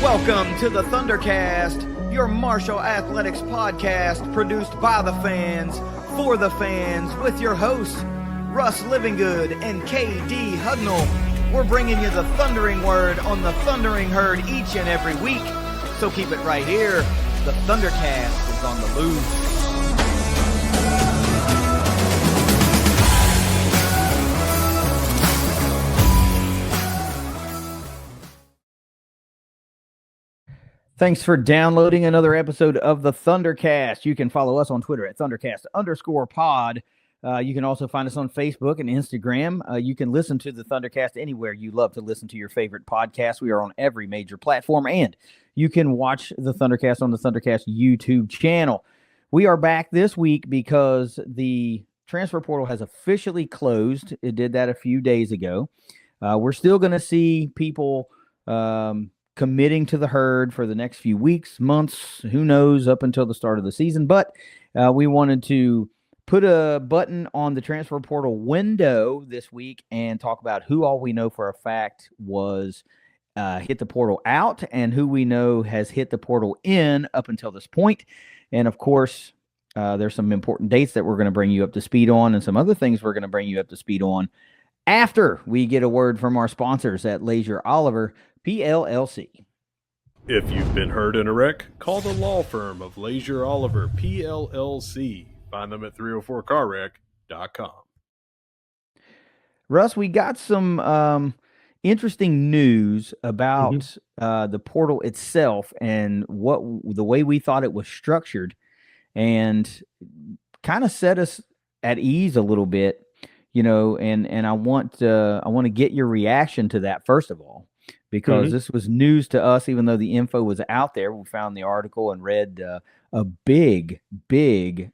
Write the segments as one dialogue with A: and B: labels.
A: Welcome to the ThunderCast, your Marshall Athletics podcast produced by the fans, for the fans, with your hosts, Russ Livingood and KD Hugnall. We're bringing you the thundering word on the thundering herd each and every week, so keep it right here. The ThunderCast is on the loose. Thanks for downloading another episode of the ThunderCast. You can follow us on Twitter at ThunderCast_pod. You can also find us on Facebook and Instagram. You can listen to the ThunderCast anywhere you love to listen to your favorite podcast. We are on every major platform, and you can watch the ThunderCast on the ThunderCast YouTube channel. We are back this week because the transfer portal has officially closed. It did that a few days ago. We're still going to see people committing to the herd for the next few weeks, months, who knows, up until the start of the season. But we wanted to put a button on the transfer portal window this week and talk about who all we know for a fact was hit the portal out and who we know has hit the portal in up until this point. And, of course, there's some important dates that we're going to bring you up to speed on and some other things we're going to bring you up to speed on after we get a word from our sponsors at Leasure Oliver PLLC.
B: If you've been hurt in a wreck, call the law firm of Leasure Oliver PLLC. Find them at 304carwreck.com.
A: Russ, we got some interesting news about the portal itself and the way we thought it was structured, and kind of set us at ease a little bit, you know. And I want to get your reaction to that first of all, because this was news to us, even though the info was out there. We found the article and read a big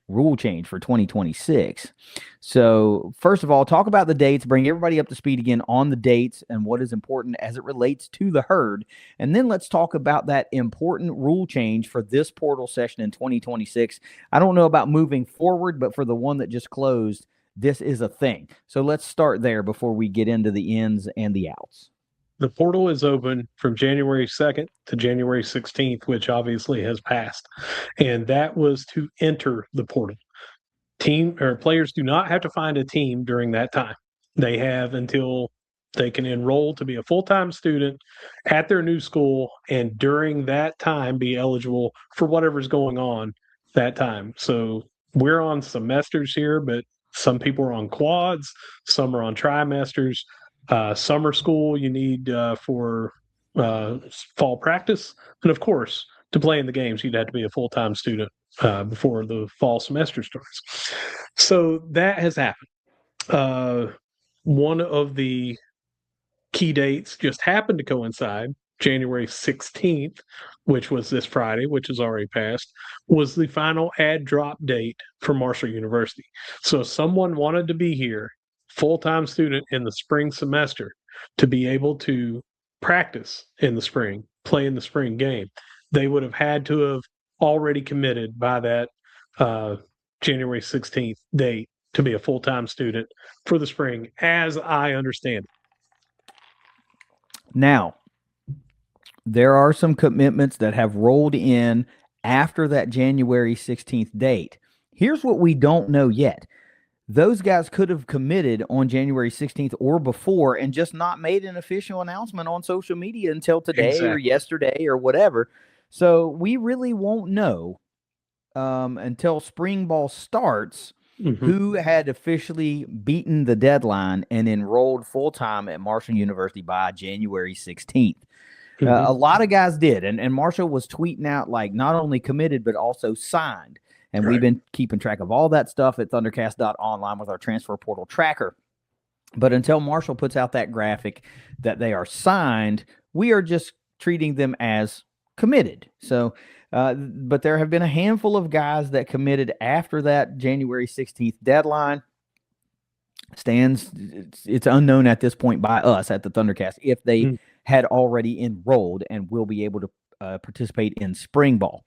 A: rule change for 2026. So first of all, talk about the dates, bring everybody up to speed again on the dates and what is important as it relates to the herd. And then let's talk about that important rule change for this portal session in 2026. I don't know about moving forward, but for the one that just closed, this is a thing. So let's start there before we get into the ins and the outs.
C: The portal is open from January 2nd to January 16th, which obviously has passed. And that was to enter the portal. Players do not have to find a team during that time. They have until they can enroll to be a full-time student at their new school, and during that time be eligible for whatever's going on that time. So we're on semesters here, but some people are on quads, some are on trimesters. Summer school you need for fall practice. And of course, to play in the games, you'd have to be a full-time student before the fall semester starts. So that has happened. One of the key dates just happened to coincide. January 16th, which was this Friday, which has already passed, was the final add drop date for Marshall University. So if someone wanted to be here, full-time student in the spring semester, to be able to practice in the spring, play in the spring game, they would have had to have already committed by that January 16th date to be a full-time student for the spring, as I understand it.
A: Now, there are some commitments that have rolled in after that January 16th date. Here's what we don't know yet. Those guys could have committed on January 16th or before and just not made an official announcement on social media until today or yesterday or whatever. So we really won't know until spring ball starts who had officially beaten the deadline and enrolled full-time at Marshall University by January 16th. A lot of guys did, and Marshall was tweeting out like not only committed but also signed. And we've been keeping track of all that stuff at ThunderCast.Online with our transfer portal tracker. But until Marshall puts out that graphic that they are signed, we are just treating them as committed. So, but there have been a handful of guys that committed after that January 16th deadline. It's unknown at this point by us at the ThunderCast if they had already enrolled and will be able to participate in spring ball.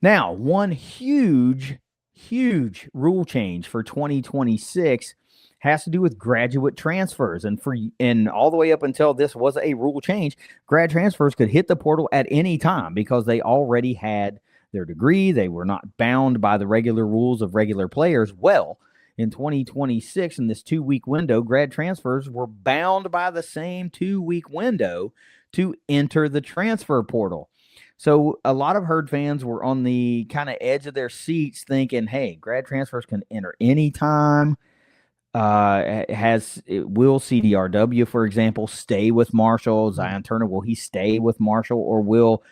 A: Now, one huge rule change for 2026 has to do with graduate transfers. And all the way up until this was a rule change, grad transfers could hit the portal at any time because they already had their degree. They were not bound by the regular rules of regular players. Well, in 2026, in this 2-week window, grad transfers were bound by the same 2-week window to enter the transfer portal. So a lot of Herd fans were on the kind of edge of their seats thinking, hey, grad transfers can enter anytime. Will CDRW, for example, stay with Marshall? Zion Turner, will he stay with Marshall? Or will,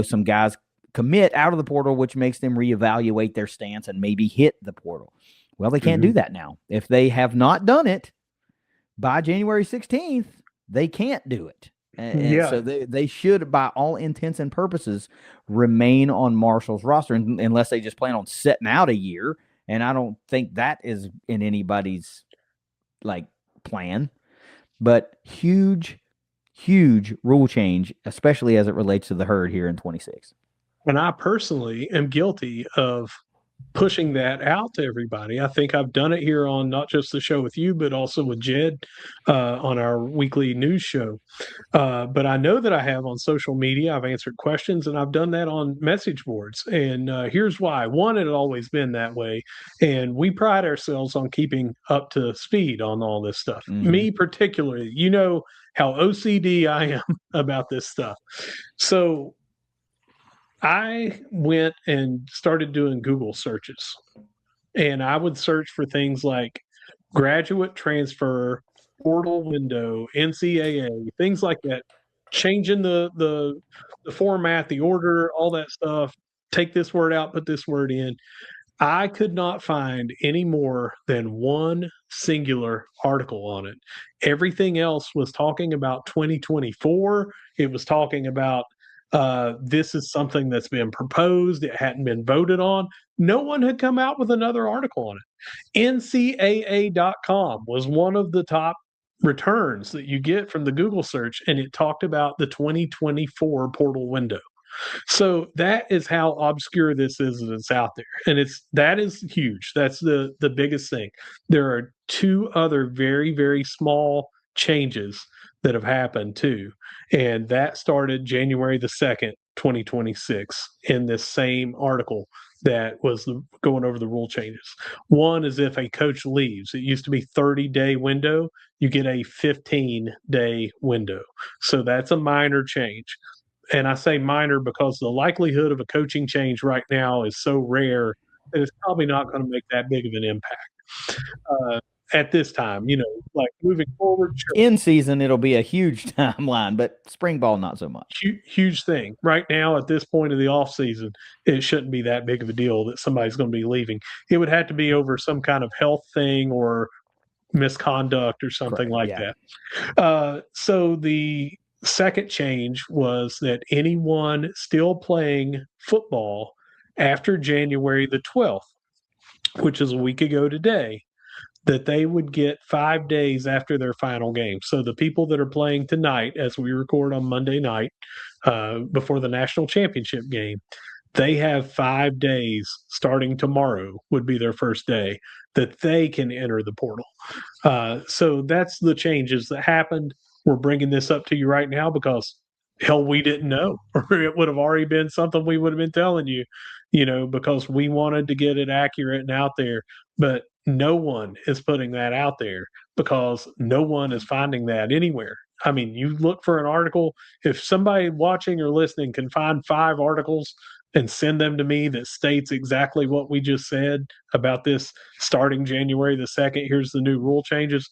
A: some guys commit out of the portal, which makes them reevaluate their stance and maybe hit the portal? Well, they can't do that now. If they have not done it by January 16th, they can't do it. And so they should, by all intents and purposes, remain on Marshall's roster unless they just plan on sitting out a year. And I don't think that is in anybody's plan. But huge rule change, especially as it relates to the Herd here in 26.
C: And I personally am guilty of pushing that out to everybody. I think I've done it here on not just the show with you, but also with Jed on our weekly news show. But I know that I have on social media. I've answered questions, and I've done that on message boards. And here's why. One, it had always been that way. And we pride ourselves on keeping up to speed on all this stuff. Me particularly, how OCD I am about this stuff. So I went and started doing Google searches, and I would search for things like graduate transfer, portal window, NCAA, things like that, changing the format, the order, all that stuff. Take this word out, put this word in. I could not find any more than one singular article on it. Everything else was talking about 2024. It was talking about this is something that's been proposed. It hadn't been voted on. No one had come out with another article on it. NCAA.com was one of the top returns that you get from the Google search, and it talked about the 2024 portal window. So that is how obscure this is that it's out there. And that is huge. That's the biggest thing. There are two other very, very small changes that have happened too. And that started January the 2nd, 2026, in this same article that was going over the rule changes. One is if a coach leaves. It used to be 30-day window. You get a 15-day window. So that's a minor change. And I say minor because the likelihood of a coaching change right now is so rare that it's probably not going to make that big of an impact at this time. Moving forward. Sure.
A: In season, it'll be a huge timeline, but spring ball, not so much.
C: Huge thing. Right now, at this point of the off season, it shouldn't be that big of a deal that somebody's going to be leaving. It would have to be over some kind of health thing or misconduct or something that. So the second change was that anyone still playing football after January the 12th, which is a week ago today, that they would get 5 days after their final game. So the people that are playing tonight, as we record on Monday night, before the national championship game, they have 5 days starting tomorrow would be their first day that they can enter the portal. So that's the changes that happened. We're bringing this up to you right now because, hell, we didn't know, or it would have already been something we would have been telling you, because we wanted to get it accurate and out there. But no one is putting that out there because no one is finding that anywhere. I mean, you look for an article. If somebody watching or listening can find 5 articles and send them to me that states exactly what we just said about this starting January the 2nd, here's the new rule changes,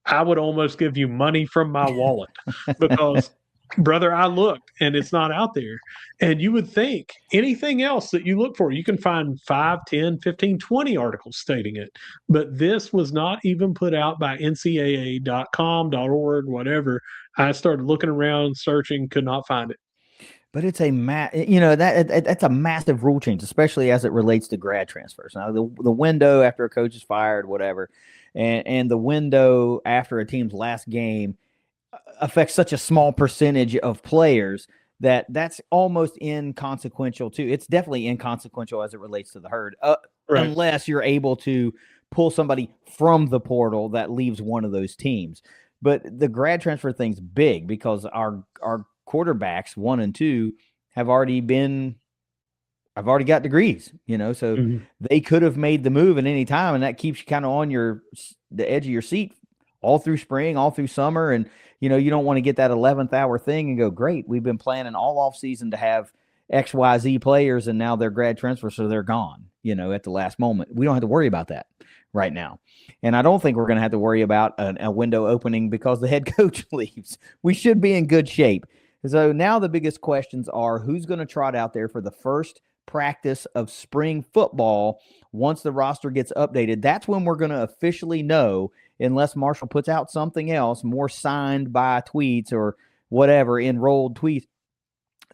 C: I would almost give you money from my wallet because, brother, I looked and it's not out there. And you would think anything else that you look for, you can find 5, 10, 15, 20 articles stating it. But this was not even put out by ncaa.com, .org, whatever. I started looking around, searching, could not find it.
A: But it's that's a massive rule change, especially as it relates to grad transfers. Now, the window after a coach is fired, whatever, and the window after a team's last game affects such a small percentage of players that's almost inconsequential too. It's definitely inconsequential as it relates to the Herd,
C: Right.
A: Unless you're able to pull somebody from the portal that leaves one of those teams. But the grad transfer thing's big because our quarterbacks 1 and 2 have already got degrees, so they could have made the move at any time, and that keeps you kind of on the edge of your seat all through spring, all through summer. And, you don't want to get that 11th hour thing and go, great, we've been planning all off season to have XYZ players, and now they're grad transfers, so they're gone, at the last moment. We don't have to worry about that right now. And I don't think we're going to have to worry about a window opening because the head coach leaves. We should be in good shape. So now the biggest questions are who's going to trot out there for the first practice of spring football once the roster gets updated. That's when we're going to officially know, unless Marshall puts out something else, more signed by tweets or whatever, enrolled tweets,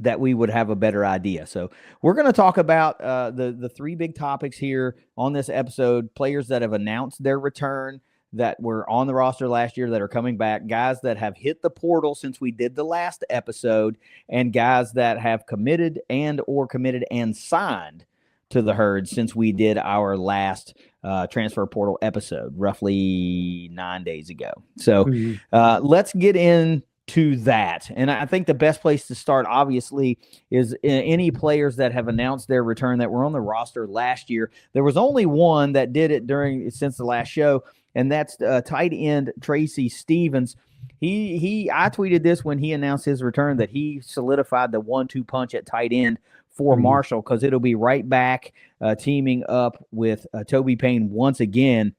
A: that we would have a better idea. So we're going to talk about the 3 big topics here on this episode: players that have announced their return, that were on the roster last year that are coming back, guys that have hit the portal since we did the last episode, and guys that have committed and signed to the Herd since we did our last transfer portal episode roughly 9 days ago. So let's get into that. And I think the best place to start, obviously, is any players that have announced their return that were on the roster last year. There was only one that did it since the last show, and that's tight end Tracy Stevens. I tweeted this when he announced his return, that he solidified the 1-2 punch at tight end for Marshall, because it'll be right back teaming up with Toby Payne once again.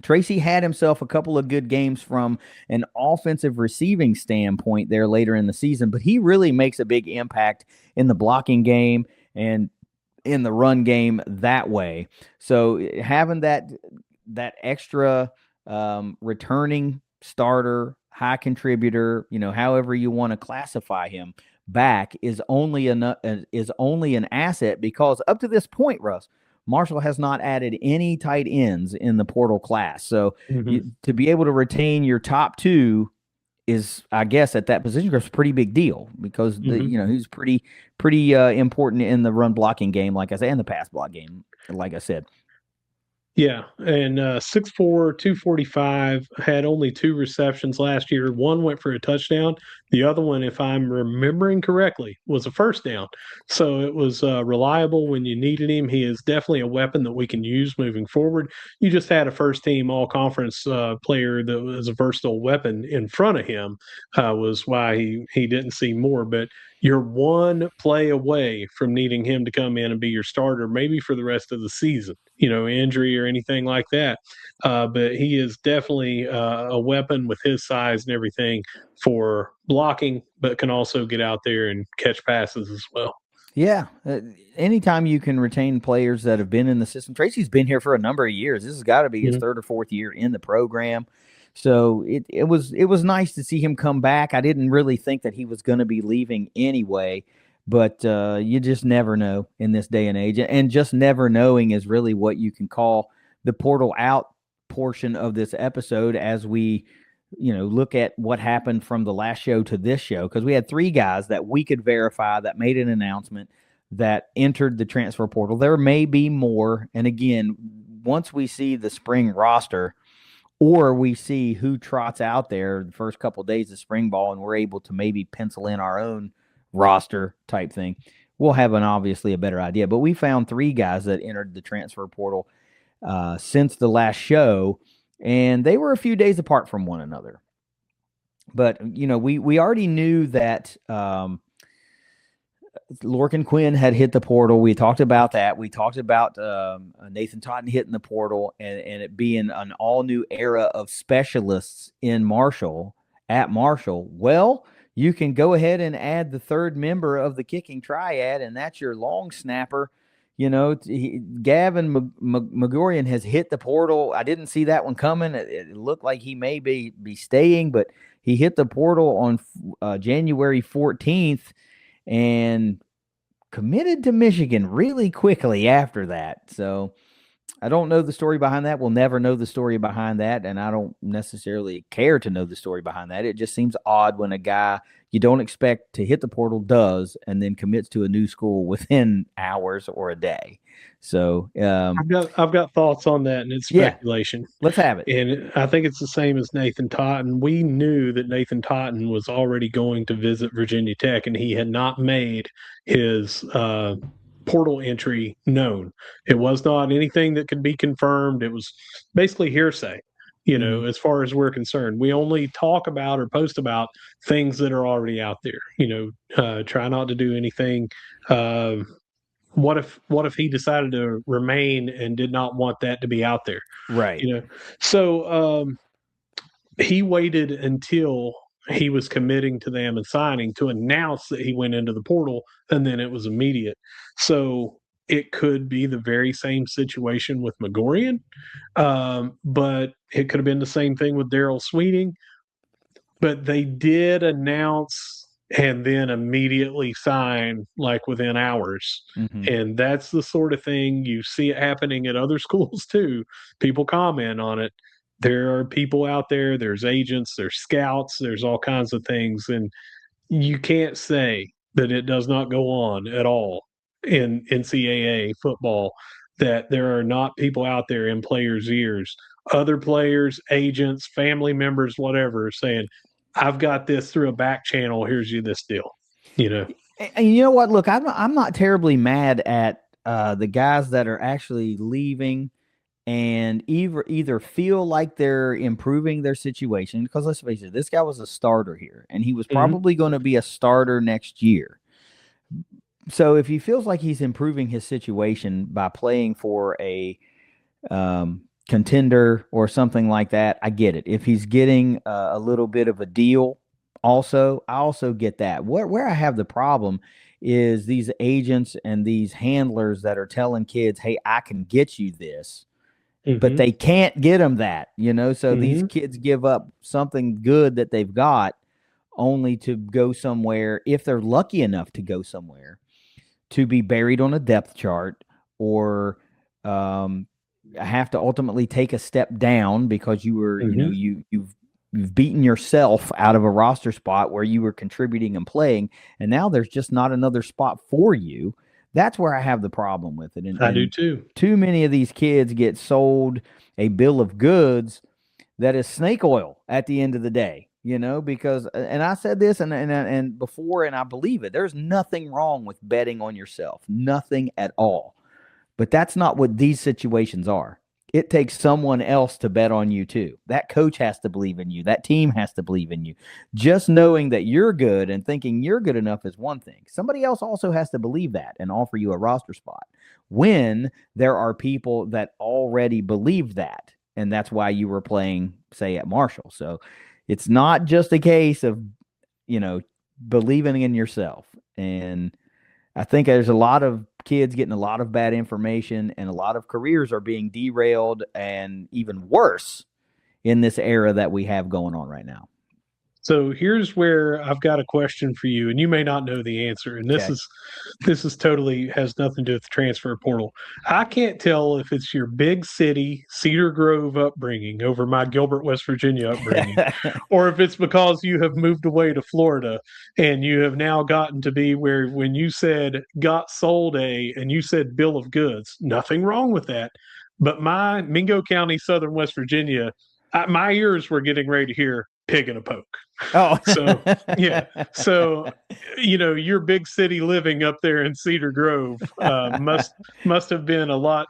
A: Tracy had himself a couple of good games from an offensive receiving standpoint there later in the season, but he really makes a big impact in the blocking game and in the run game that way. So having that extra returning starter, high contributor, however you want to classify him, back is only an asset, because up to this point, Russ, Marshall has not added any tight ends in the portal class. So to be able to retain your top 2 is, I guess, at that position group, a pretty big deal, because he's pretty important in the run blocking game, like I said, and the pass block game, like I said.
C: Yeah, and 6'4", 245, had only 2 receptions last year. One went for a touchdown. The other one, if I'm remembering correctly, was a first down. So it was reliable when you needed him. He is definitely a weapon that we can use moving forward. You just had a first-team all-conference player that was a versatile weapon in front of him, was why he didn't see more. But you're one play away from needing him to come in and be your starter, maybe for the rest of the season, injury or anything like that. But he is definitely a weapon with his size and everything for blocking, but can also get out there and catch passes as well.
A: Yeah. Anytime you can retain players that have been in the system. Tracy's been here for a number of years. This has got to be his 3rd or 4th year in the program. So it was nice to see him come back. I didn't really think that he was going to be leaving anyway, but you just never know in this day and age. And just never knowing is really what you can call the portal out portion of this episode, as we look at what happened from the last show to this show, because we had 3 guys that we could verify that made an announcement that entered the transfer portal. There may be more. And again, once we see the spring roster, or we see who trots out there the first couple of days of spring ball, and we're able to maybe pencil in our own roster type thing, we'll have obviously a better idea. But we found 3 guys that entered the transfer portal since the last show, and they were a few days apart from one another. But, we already knew that Lorcan Quinn had hit the portal. We talked about that. We talked about Nathan Totten hitting the portal and it being an all-new era of specialists in Marshall, at Marshall. Well, you can go ahead and add the 3rd member of the kicking triad, and that's your long snapper. Gavin Magorian has hit the portal. I didn't see that one coming. It looked like he may be staying, but he hit the portal on January 14th. And committed to Michigan really quickly after that. So I don't know the story behind that. We'll never know the story behind that, and I don't necessarily care to know the story behind that. It just seems odd when a guy you don't expect to hit the portal does, and then commits to a new school within hours or a day. So
C: I've got thoughts on that, and it's speculation.
A: Let's have it.
C: And I think it's the same as Nathan Totten. We knew that Nathan Totten was already going to visit Virginia Tech, and he had not made his portal entry known. It was not anything that could be confirmed. It was basically hearsay, as far as we're concerned. We only talk about or post about things that are already out there. Try not to do anything. What if he decided to remain and did not want that to be out there?
A: Right.
C: So he waited until he was committing to them and signing to announce that he went into the portal, and then it was immediate. So it could be the very same situation with Megorian, but it could have been the same thing with Daryl Sweeting. But they did announce and then immediately sign like within hours. And that's the sort of thing you see it happening at other schools too. People comment on it. There are people out there, there's agents, there's scouts, there's all kinds of things. And you can't say that it does not go on at all in NCAA football, that there are not people out there in players' ears, other players, agents, family members, whatever, saying, I've got this through a back channel. Here's this deal,
A: And you know what? Look, I'm not terribly mad at the guys that are actually leaving and either feel like they're improving their situation, because let's face it, this guy was a starter here, and he was probably going to be a starter next year. So if he feels like he's improving his situation by playing for a contender or something like that, I get it. If he's getting a little bit of a deal, I also get that. Where I have the problem is these agents and these handlers that are telling kids, hey, I can get you this, but they can't get them that, so these kids give up something good that they've got only to go somewhere, if they're lucky enough to go somewhere, to be buried on a depth chart, or have to ultimately take a step down because you were, you've beaten yourself out of a roster spot where you were contributing and playing, and now there's just not another spot for you. That's where I have the problem with it. And
C: I do too.
A: Too many of these kids get sold a bill of goods that is snake oil at the end of the day, because, and I said this and before, and I believe it, there's nothing wrong with betting on yourself, nothing at all. But that's not what these situations are. It takes someone else to bet on you too. That coach has to believe in you. That team has to believe in you. Just knowing that you're good and thinking you're good enough is one thing. Somebody else also has to believe that and offer you a roster spot, when there are people that already believe that. And that's why you were playing, say, at Marshall. So it's not just a case of, believing in yourself. And I think there's a lot of kids getting a lot of bad information, and a lot of careers are being derailed, and even worse in this era that we have going on right now.
C: So here's where I've got a question for you, and you may not know the answer. And this is totally has nothing to do with the transfer portal. I can't tell if it's your big city Cedar Grove upbringing over my Gilbert, West Virginia upbringing, or if it's because you have moved away to Florida and you have now gotten to be where, when you said got sold and you said bill of goods, nothing wrong with that. But my Mingo County, Southern West Virginia, my ears were getting ready to hear pig in a poke.
A: Oh,
C: so yeah. So, your big city living up there in Cedar Grove must have been a lot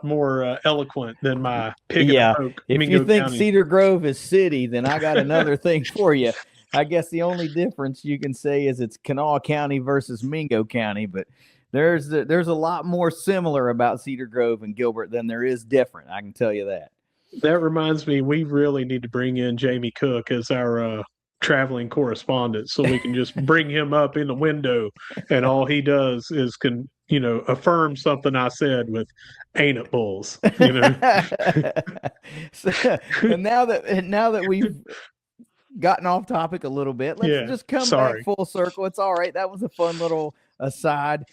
C: more eloquent than my pig in a poke.
A: If
C: Mingo
A: you think
C: County.
A: Cedar Grove is city, then I got another thing for you. I guess the only difference you can say is it's Kanawha County versus Mingo County, but there's a lot more similar about Cedar Grove and Gilbert than there is different. I can tell you that.
C: That reminds me, we really need to bring in Jamie Cook as our traveling correspondent, so we can just bring him up in the window, and all he does is affirm something I said with "ain't it bulls,"
A: So, and now that we've gotten off topic a little bit, let's just come back full circle. It's all right. That was a fun little aside.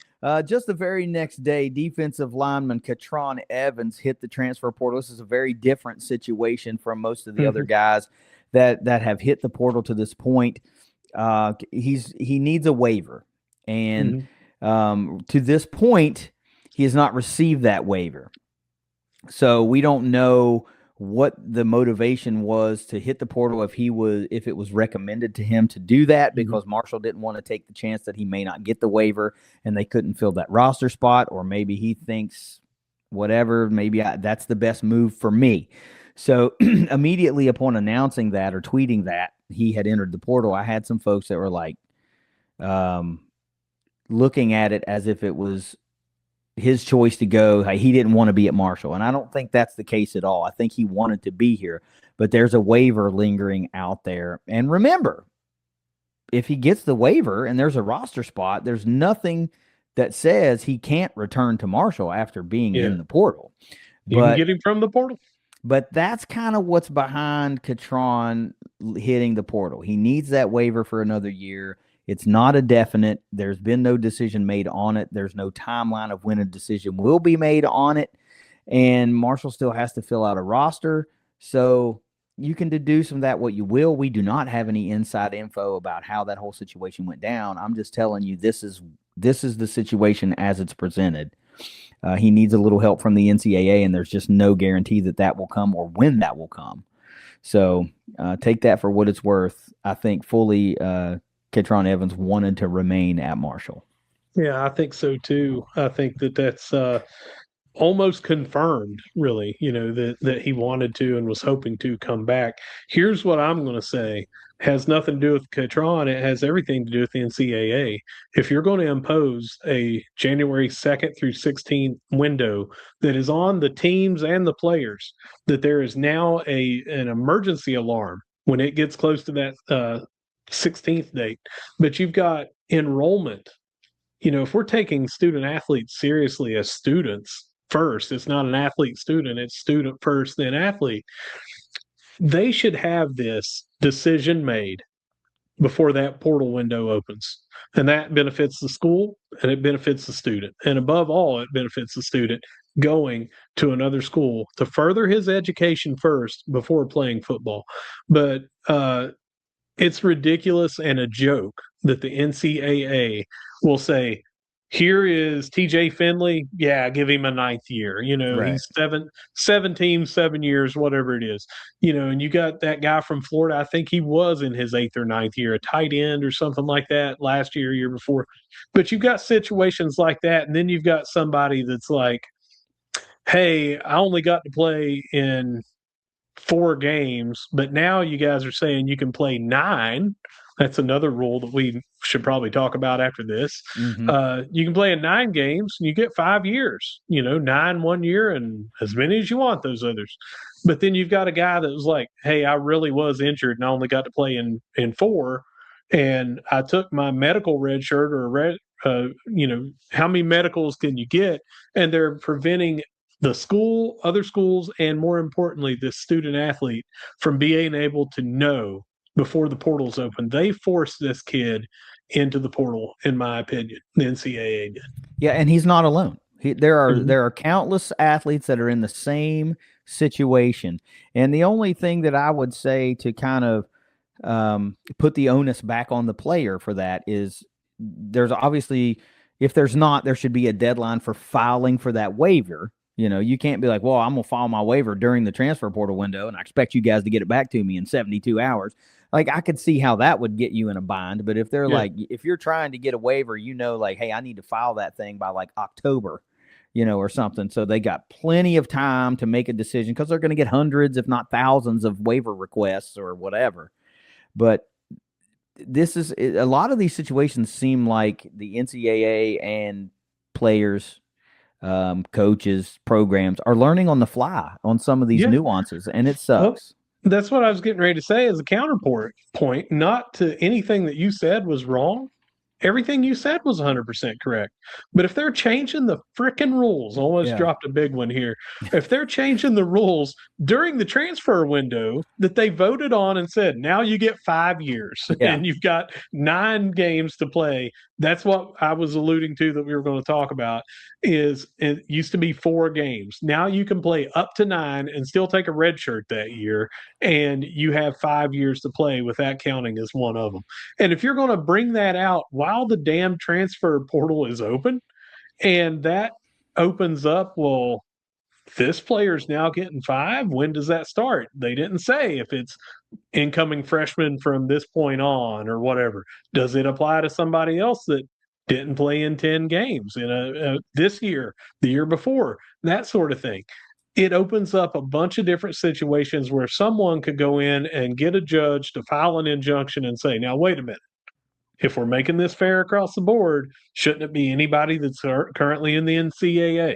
A: Just the very next day, defensive lineman Katron Evans hit the transfer portal. This is a very different situation from most of the other guys that have hit the portal to this point. He needs a waiver, and to this point, he has not received that waiver. So we don't know what the motivation was to hit the portal if it was recommended to him to do that because Marshall didn't want to take the chance that he may not get the waiver and they couldn't fill that roster spot, or maybe he thinks whatever, that's the best move for me. So immediately upon announcing that or tweeting that he had entered the portal, I had some folks that were like looking at it as if it was his choice to go. He didn't want to be at Marshall. And I don't think that's the case at all. I think he wanted to be here, but there's a waiver lingering out there. And remember, if he gets the waiver and there's a roster spot, there's nothing that says he can't return to Marshall after being in the portal.
C: You can get him from the portal.
A: But that's kind of what's behind Katron hitting the portal. He needs that waiver for another year. It's not a definite. There's been no decision made on it. There's no timeline of when a decision will be made on it. And Marshall still has to fill out a roster. So you can deduce from that what you will. We do not have any inside info about how that whole situation went down. I'm just telling you this is the situation as it's presented. He needs a little help from the NCAA, and there's just no guarantee that will come or when that will come. So take that for what it's worth. I think fully Katron Evans wanted to remain at Marshall.
C: Yeah, I think so too. I think that's almost confirmed, really, that he wanted to and was hoping to come back. Here's what I'm going to say. Has nothing to do with Katron. It has everything to do with the NCAA. If you're going to impose a January 2nd through 16th window that is on the teams and the players, that there is now an emergency alarm when it gets close to that 16th date, but you've got enrollment. If we're taking student athletes seriously as students first, it's not an athlete student, it's student first, then athlete. They should have this decision made before that portal window opens. And that benefits the school and it benefits the student. And above all, it benefits the student going to another school to further his education first before playing football. But it's ridiculous and a joke that the NCAA will say, here is TJ Finley. Yeah, give him a 9th year.
A: Right.
C: He's 17, 7 years, whatever it is. And you got that guy from Florida. I think he was in his 8th or 9th year, a tight end or something like that last year before. But you've got situations like that. And then you've got somebody that's like, hey, I only got to play in 4 games, but now you guys are saying you can play 9. That's another rule that we should probably talk about after this. You can play in 9 games and you get 5 years, 9 1 year and as many as you want those others. But then you've got a guy that was like, hey, I really was injured and I only got to play in 4. And I took my medical red shirt or how many medicals can you get? And they're preventing the school, other schools, and more importantly, the student athlete from being able to know before the portal's open. They forced this kid into the portal, in my opinion. The NCAA did.
A: Yeah, and he's not alone. There are countless athletes that are in the same situation. And the only thing that I would say to kind of put the onus back on the player for that is there's obviously, if there's not, there should be a deadline for filing for that waiver. You can't be like, well, I'm going to file my waiver during the transfer portal window and I expect you guys to get it back to me in 72 hours. Like, I could see how that would get you in a bind. But if they're like, if you're trying to get a waiver, like, hey, I need to file that thing by like October, or something. So they got plenty of time to make a decision because they're going to get hundreds, if not thousands of waiver requests or whatever. But a lot of these situations seem like the NCAA and players, coaches, programs are learning on the fly on some of these nuances, and it sucks.
C: That's what I was getting ready to say as a counterpoint. Not to anything that you said was wrong, everything you said was 100% correct. But if they're changing the frickin' rules, almost dropped a big one here. If they're changing the rules during the transfer window that they voted on and said, now you get 5 years and you've got 9 games to play. That's what I was alluding to that we were going to talk about. Is it used to be 4 games. Now you can play up to 9 and still take a red shirt that year, and you have 5 years to play with that counting as one of them. And if you're going to bring that out while the damn transfer portal is open, and that opens up, well, this player's now getting 5. When does that start? They didn't say if it's incoming freshmen from this point on or whatever. Does it apply to somebody else that didn't play in 10 games in this year, the year before, that sort of thing? It opens up a bunch of different situations where someone could go in and get a judge to file an injunction and say, now, wait a minute. If we're making this fair across the board, shouldn't it be anybody that's currently in the NCAA?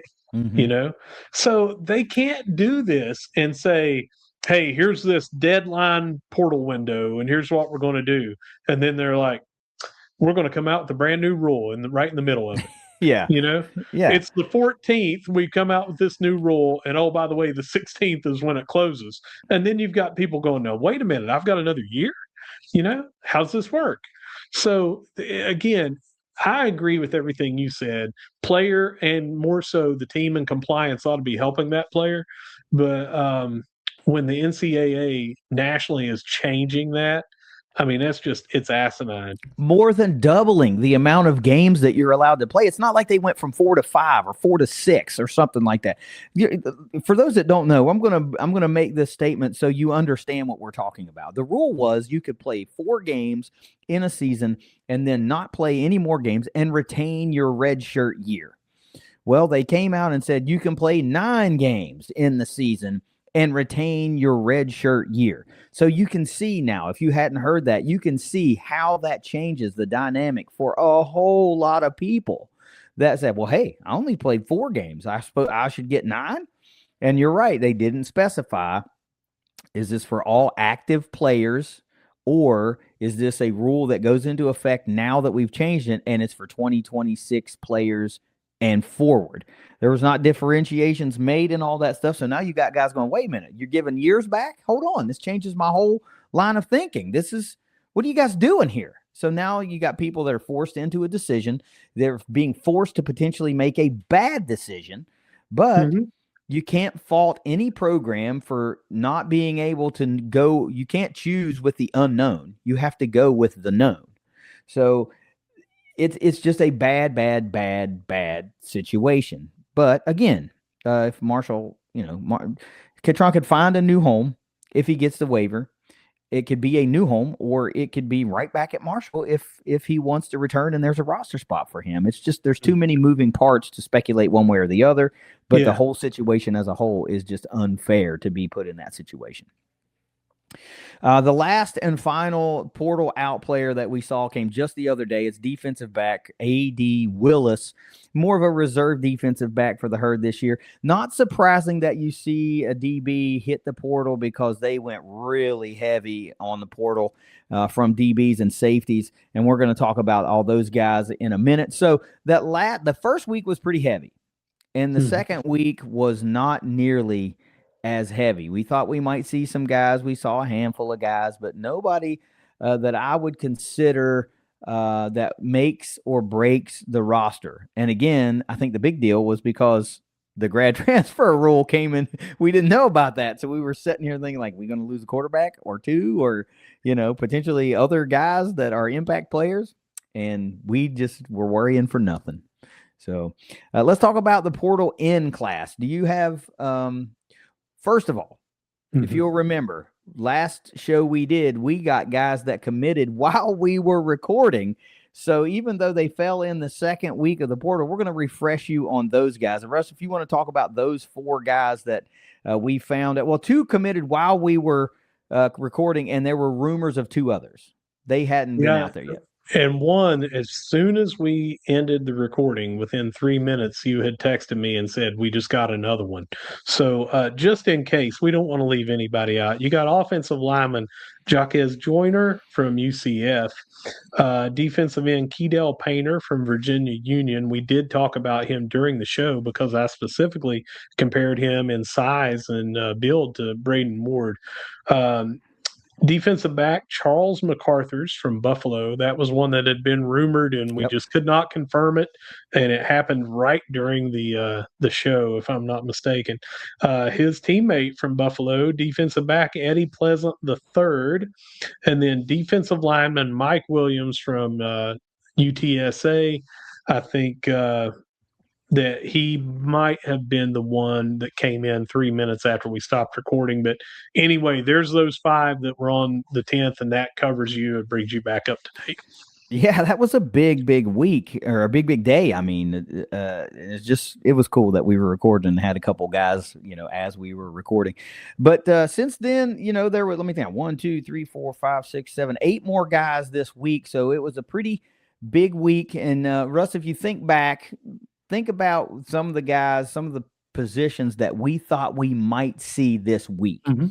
C: You know? So they can't do this and say, hey, here's this deadline portal window and here's what we're going to do. And then they're like, we're going to come out with a brand new rule right in the middle of it. You know? It's the 14th. We come out with this new rule. And oh, by the way, the 16th is when it closes. And then you've got people going, no, wait a minute. I've got another year. You know, how's this work? So again, I agree with everything you said. Player and more so the team and compliance ought to be helping that player. But when the NCAA nationally is changing that, I mean, it's asinine.
A: More than doubling the amount of games that you're allowed to play. It's not like they went from 4 to 5 or 4 to 6 or something like that. For those that don't know, I'm gonna make this statement so you understand what we're talking about. The rule was you could play 4 games in a season and then not play any more games and retain your red shirt year. Well, they came out and said you can play 9 games in the season and retain your red shirt year. So you can see now, if you hadn't heard that, you can see how that changes the dynamic for a whole lot of people that said, well, hey, I only played 4 games. I suppose I should get 9. And you're right. They didn't specify, is this for all active players or is this a rule that goes into effect now that we've changed it and it's for 2026 players and forward? There was not differentiations made and all that stuff. So now you got guys going, wait a minute, you're giving years back? Hold on. This changes my whole line of thinking. What are you guys doing here? So now you got people that are forced into a decision. They're being forced to potentially make a bad decision, but you can't fault any program for not being able to go. You can't choose with the unknown. You have to go with the known. So it's just a bad situation. But again, if Marshall, Kitron could find a new home if he gets the waiver. It could be a new home, or it could be right back at Marshall if he wants to return and there's a roster spot for him. It's just there's too many moving parts to speculate one way or the other. But the whole situation as a whole is just unfair to be put in that situation. The last and final portal out player that we saw came just the other day. It's defensive back A.D. Willis, more of a reserve defensive back for the Herd this year. Not surprising that you see a DB hit the portal because they went really heavy on the portal from DBs and safeties, and we're going to talk about all those guys in a minute. So the first week was pretty heavy, and the second week was not nearly as heavy. We thought we might see some guys. We saw a handful of guys, but nobody that I would consider that makes or breaks the roster. And again, I think the big deal was because the grad transfer rule came in. We didn't know about that. So we were sitting here thinking, like, we're going to lose a quarterback or 2 or, potentially other guys that are impact players. And we just were worrying for nothing. So let's talk about the portal in class. Do you have first of all, if you'll remember, last show we did, we got guys that committed while we were recording. So even though they fell in the second week of the portal, we're going to refresh you on those guys. And Russ, if you want to talk about those 4 guys that we found, 2 committed while we were recording, and there were rumors of 2 others. They hadn't been out there yet.
C: And one, as soon as we ended the recording, within 3 minutes, you had texted me and said, we just got another one. So just in case, we don't want to leave anybody out. You got offensive lineman Jaquez Joyner from UCF, defensive end Keydell Painter from Virginia Union. We did talk about him during the show because I specifically compared him in size and build to Braden Ward. Defensive back Charles MacArthur's from Buffalo. That was one that had been rumored, and we just could not confirm it. And it happened right during the show, if I'm not mistaken. His teammate from Buffalo, defensive back Eddie Pleasant III, and then defensive lineman Mike Williams from UTSA. I think that he might have been the one that came in 3 minutes after we stopped recording. But anyway, there's those 5 that were on the 10th, and that covers you and brings you back up to date.
A: Yeah, that was a big week, or a big day. I mean, it was cool that we were recording and had a couple guys, as we were recording. But since then, there were, let me think, 1, 2, 3, 4, 5, 6, 7, 8 more guys this week. So it was a pretty big week. And Russ, if you think about some of the guys, some of the positions that we thought we might see this week.
C: Mm-hmm.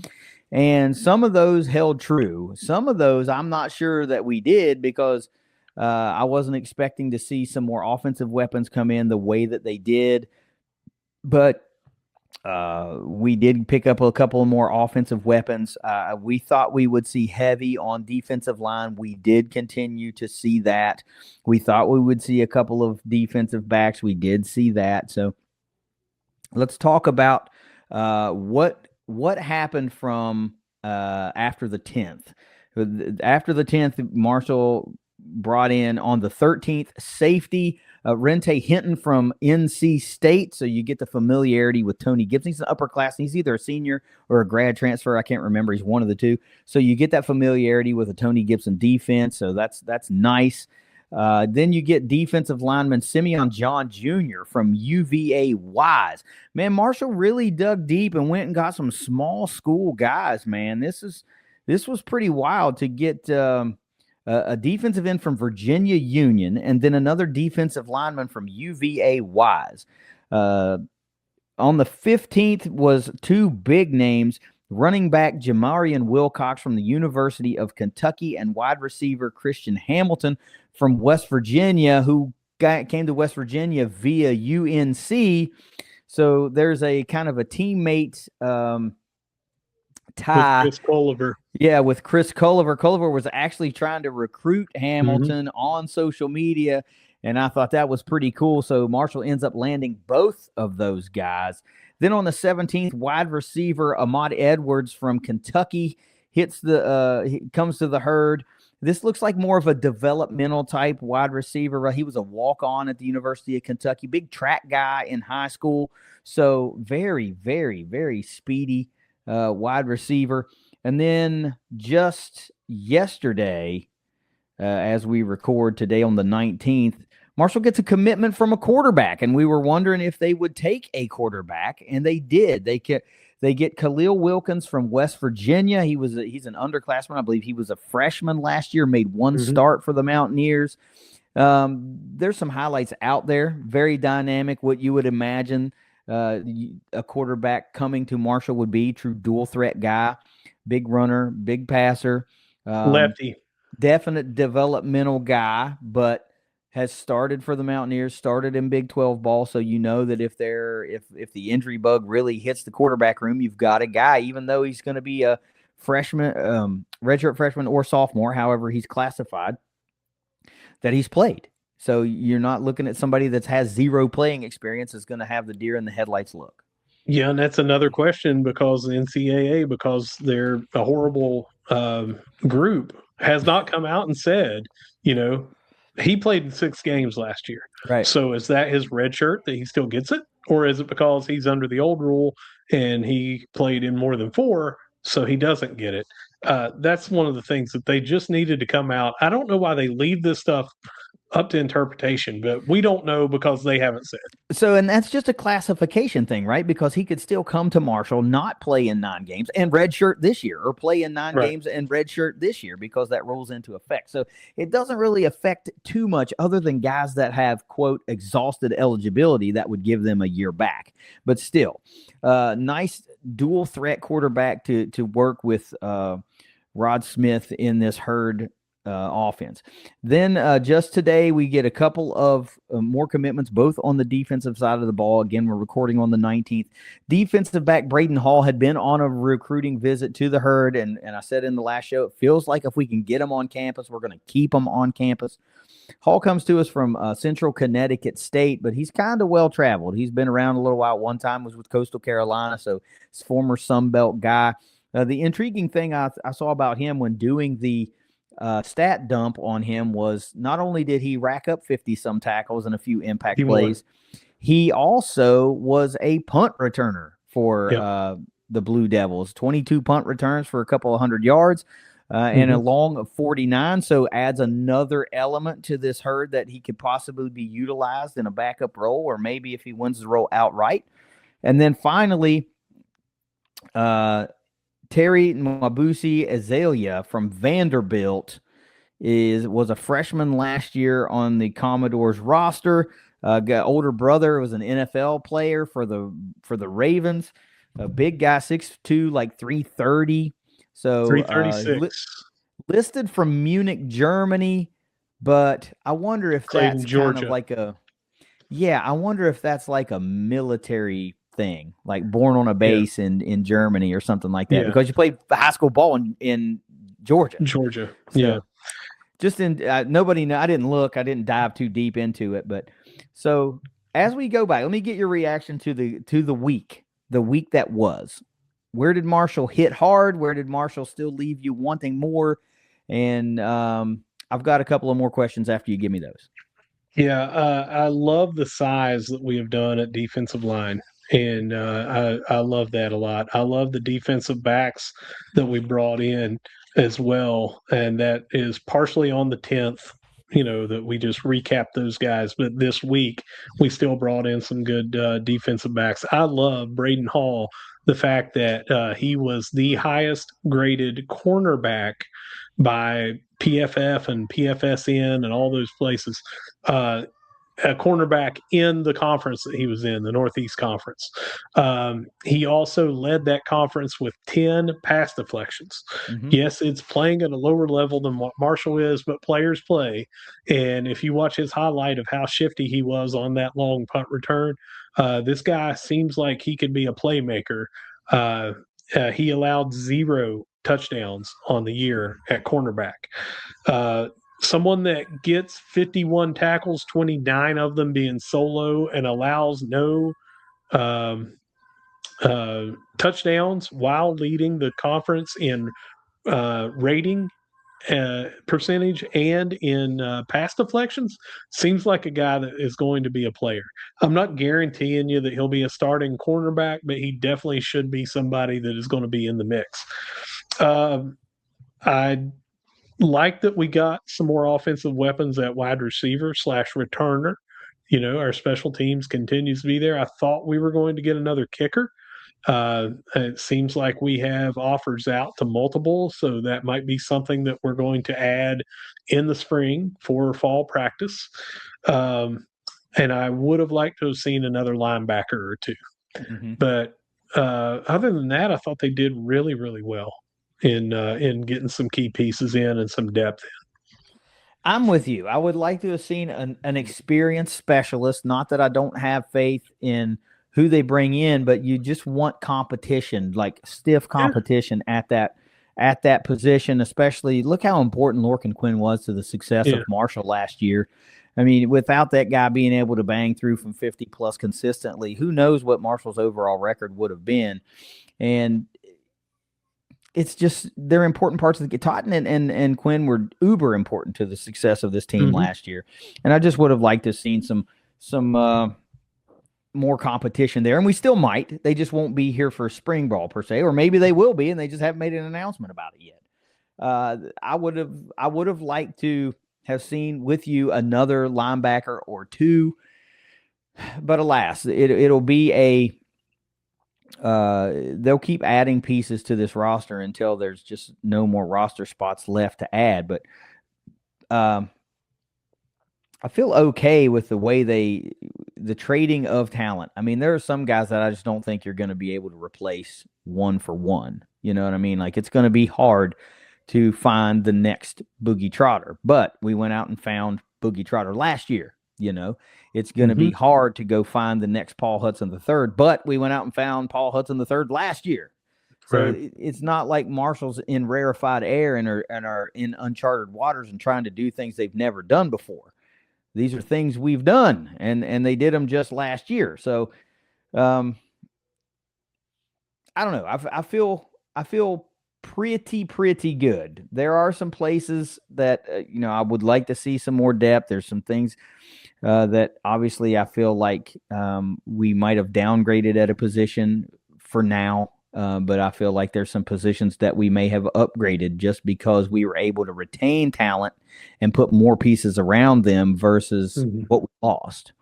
A: And some of those held true. Some of those I'm not sure that we did because I wasn't expecting to see some more offensive weapons come in the way that they did. But we did pick up a couple of more offensive weapons. We thought we would see heavy on defensive line. We did continue to see that. We thought we would see a couple of defensive backs. We did see that. So let's talk about what happened from after the 10th. After the 10th, Marshall brought in on the 13th safety Rente Hinton from NC State. So you get the familiarity with Tony Gibson. He's an upperclassman. He's either a senior or a grad transfer. I can't remember. He's one of the two. So you get that familiarity with a Tony Gibson defense. So that's nice. Then you get defensive lineman Simeon John Jr. from UVA Wise. Man, Marshall really dug deep and went and got some small school guys, man. This was pretty wild to get a defensive end from Virginia Union, and then another defensive lineman from UVA Wise. On the 15th was 2 big names, running back Jamarian Wilcox from the University of Kentucky and wide receiver Christian Hamilton from West Virginia, who came to West Virginia via UNC. So there's a kind of a teammate tie.
C: With Chris Culliver.
A: Yeah, with Chris Culliver. Culliver was actually trying to recruit Hamilton on social media, and I thought that was pretty cool. So Marshall ends up landing both of those guys. Then on the 17th, wide receiver Ahmad Edwards from Kentucky comes to the herd. This looks like more of a developmental type wide receiver. He was a walk-on at the University of Kentucky, big track guy in high school. So very, very, very speedy wide receiver. And then just yesterday, as we record today on the 19th, Marshall gets a commitment from a quarterback, and we were wondering if they would take a quarterback, and they did. They get Khalil Wilkins from West Virginia. He's an underclassman. I believe he was a freshman last year, made one start for the Mountaineers. There's some highlights out there, very dynamic, what you would imagine a quarterback coming to Marshall would be. True dual threat guy, big runner, big passer,
C: lefty,
A: definite developmental guy, but has started for the Mountaineers, started in Big 12 ball. So you know that if the injury bug really hits the quarterback room, you've got a guy, even though he's going to be a freshman, redshirt freshman or sophomore, however he's classified, that he's played. So you're not looking at somebody that has zero playing experience is going to have the deer in the headlights look.
C: Yeah, and that's another question because the NCAA, because they're a horrible group, has not come out and said, he played in 6 games last year.
A: Right.
C: So is that his red shirt that he still gets it? Or is it because he's under the old rule and he played in more than 4, so he doesn't get it? That's one of the things that they just needed to come out. I don't know why they leave this stuff up to interpretation, but we don't know because they haven't said.
A: So, and that's just a classification thing, right? Because he could still come to Marshall, not play in 9 games and redshirt this year, or play in 9
C: Right.
A: games and redshirt this year, because that rolls into effect. So it doesn't really affect too much, other than guys that have, quote, exhausted eligibility that would give them a year back. But still, nice dual threat quarterback to work with Rod Smith in this herd offense. Then just today, we get a couple of more commitments, both on the defensive side of the ball. Again, we're recording on the 19th. Defensive back Braden Hall had been on a recruiting visit to the herd, and I said in the last show, it feels like if we can get him on campus, we're going to keep him on campus. Hall comes to us from Central Connecticut State, but he's kind of well-traveled. He's been around a little while. One time was with Coastal Carolina, so he's a former Sun Belt guy. The intriguing thing I saw about him when doing the stat dump on him was not only did he rack up 50-some tackles and a few impact plays, he also was a punt returner for the Blue Devils. 22 punt returns for a couple of 100 yards and a long of 49, so adds another element to this herd that he could possibly be utilized in a backup role, or maybe if he wins the role outright. And then finally, Terry Mabusi Azalea from Vanderbilt was a freshman last year on the Commodores roster. Got older brother, was an NFL player for the Ravens. A big guy, 6'2", like 330. So
C: 336.
A: Listed from Munich, Germany, but I wonder if
C: Clayton,
A: that's
C: Georgia.
A: kind of like I wonder if that's like a military thing, like born on a base in Germany or something like that, because you played high school ball in Georgia.
C: So,
A: just in nobody know. I didn't look. I didn't dive too deep into it, but so as we go by, let me get your reaction to the week that was. Where did Marshall hit hard? Where did Marshall still leave you wanting more? And I've got a couple of more questions after you give me those.
C: Yeah, I love the size that we have done at defensive line, and I love that a lot. I love the defensive backs that we brought in as well, and that is partially on the 10th, that we just recapped those guys. But this week, we still brought in some good defensive backs. I love Braden Hall, the fact that he was the highest graded cornerback by PFF and PFSN and all those places, a cornerback in the conference that he was in, the Northeast Conference. He also led that conference with 10 pass deflections. Yes, it's playing at a lower level than what Marshall is, but players play. And if you watch his highlight of how shifty he was on that long punt return, this guy seems like he could be a playmaker. He allowed 0 touchdowns on the year at cornerback. Someone that gets 51 tackles, 29 of them being solo, and allows no touchdowns while leading the conference in rating percentage and in pass deflections, seems like a guy that is going to be a player. I'm not guaranteeing you that he'll be a starting cornerback, but he definitely should be somebody that is going to be in the mix. I like that we got some more offensive weapons at wide receiver / returner. Our special teams continues to be there. I thought we were going to get another kicker. It seems like we have offers out to multiple, so that might be something that we're going to add in the spring for fall practice. And I would have liked to have seen another linebacker or two. But other than that, I thought they did really, really well in getting some key pieces in and some depth in.
A: I'm with you. I would like to have seen an experienced specialist. Not that I don't have faith in who they bring in, but you just want competition, like stiff competition at that position. Especially, look how important Lorcan Quinn was to the success of Marshall last year. I mean, without that guy being able to bang through from 50 plus consistently, who knows what Marshall's overall record would have been. And it's just, they're important parts of the Totten and Quinn were uber important to the success of this team last year. And I just would have liked to have seen some more competition there. And we still might. They just won't be here for spring ball per se, or maybe they will be and they just haven't made an announcement about it yet. I would have liked to have seen with you another linebacker or two, but alas, it'll be they'll keep adding pieces to this roster until there's just no more roster spots left to add. But I feel okay with the way the trading of talent. I mean, there are some guys that I just don't think you're going to be able to replace one for one. You know what I mean? Like, it's going to be hard to find the next Boogie Trotter, but we went out and found Boogie Trotter last year. You know, it's going to be hard to go find the next Paul Hudson III, but we went out and found Paul Hudson III last year. So it's not like Marshall's in rarefied air and are in uncharted waters and trying to do things they've never done before. These are things we've done, and they did them just last year. So, I don't know. I feel pretty good. There are some places that I would like to see some more depth. There's some things that obviously I feel like we might have downgraded at a position for now. But I feel like there's some positions that we may have upgraded just because we were able to retain talent and put more pieces around them versus what we lost.